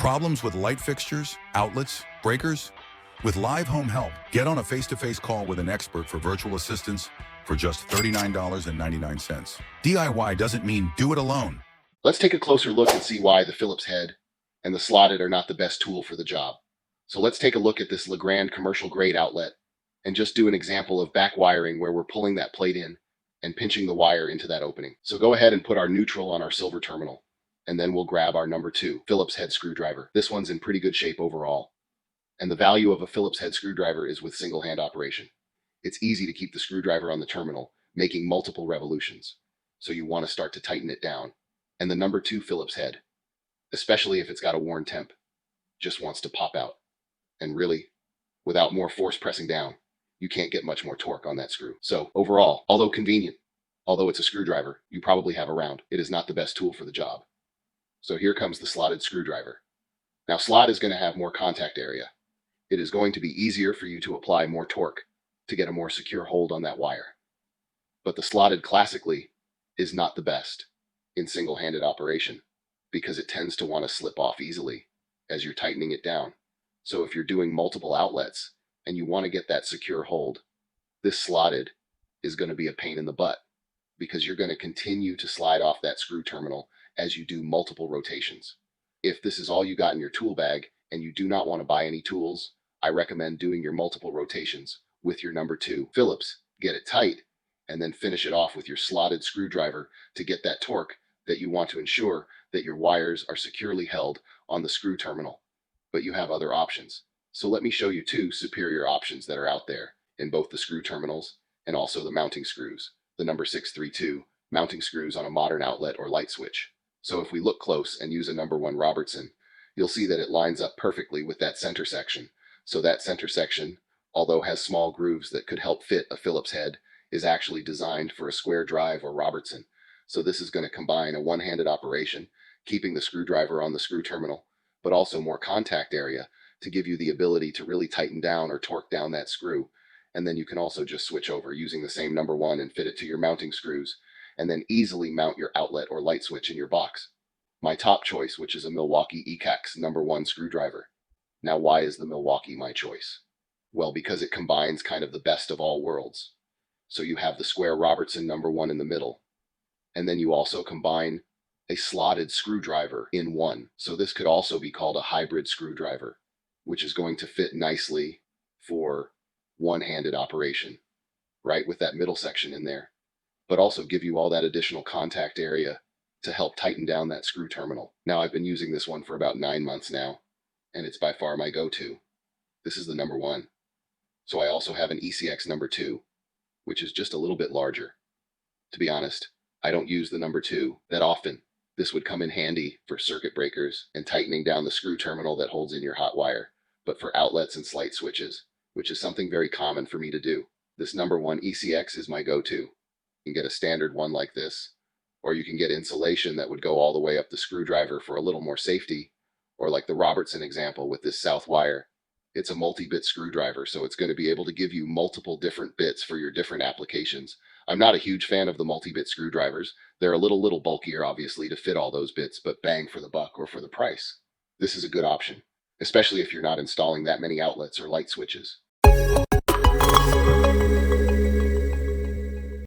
Problems with light fixtures, outlets, breakers? With Live Home Help, get on a face-to-face call with an expert for virtual assistance for just $39.99. DIY doesn't mean do it alone. Let's take a closer look and see why the Phillips head and the slotted are not the best tool for the job. So let's take a look at this Legrand commercial grade outlet and just do an example of back wiring where we're pulling that plate in and pinching the wire into that opening. So go ahead and put our neutral on our silver terminal, and then we'll grab our number 2 Phillips head screwdriver. This one's in pretty good shape overall. And the value of a Phillips head screwdriver is with single hand operation. It's easy to keep the screwdriver on the terminal, making multiple revolutions. So you want to start to tighten it down. And the number 2 Phillips head, especially if it's got a worn temp, just wants to pop out. And really, without more force pressing down, you can't get much more torque on that screw. So overall, although convenient, although it's a screwdriver you probably have around, it is not the best tool for the job. So here comes the slotted screwdriver. Now slot is going to have more contact area. It is going to be easier for you to apply more torque to get a more secure hold on that wire. But the slotted classically is not the best in single-handed operation because it tends to want to slip off easily as you're tightening it down. So if you're doing multiple outlets and you want to get that secure hold, this slotted is going to be a pain in the butt because you're going to continue to slide off that screw terminal as you do multiple rotations. If this is all you got in your tool bag and you do not want to buy any tools, I recommend doing your multiple rotations with your number 2 Phillips. Get it tight and then finish it off with your slotted screwdriver to get that torque that you want to ensure that your wires are securely held on the screw terminal. But you have other options. So let me show you 2 superior options that are out there in both the screw terminals and also the mounting screws. The number 632 mounting screws on a modern outlet or light switch. So if we look close and use a number 1 Robertson, you'll see that it lines up perfectly with that center section. So that center section, although has small grooves that could help fit a Phillips head, is actually designed for a square drive or Robertson. So this is going to combine a one-handed operation, keeping the screwdriver on the screw terminal, but also more contact area to give you the ability to really tighten down or torque down that screw. And then you can also just switch over using the same number 1 and fit it to your mounting screws, and then easily mount your outlet or light switch in your box. My top choice, which is a Milwaukee ECAX number 1 screwdriver. Now why is the Milwaukee my choice? Well, because it combines kind of the best of all worlds. So you have the square Robertson number 1 in the middle, and then you also combine a slotted screwdriver in one. So this could also be called a hybrid screwdriver, which is going to fit nicely for one-handed operation, right, with that middle section in there, but also give you all that additional contact area to help tighten down that screw terminal. Now I've been using this one for about 9 months now, and it's by far my go-to. This is the number 1. So I also have an ECX number 2, which is just a little bit larger. To be honest, I don't use the number 2 that often. This would come in handy for circuit breakers and tightening down the screw terminal that holds in your hot wire, but for outlets and slight switches, which is something very common for me to do. This number 1 ECX is my go-to. You can get a standard one like this, or you can get insulation that would go all the way up the screwdriver for a little more safety, or like the Robertson example with this south wire. It's a multi-bit screwdriver, so it's going to be able to give you multiple different bits for your different applications. I'm not a huge fan of the multi-bit screwdrivers. They're a little bulkier, obviously, to fit all those bits, but bang for the buck or for the price. This is a good option, especially if you're not installing that many outlets or light switches.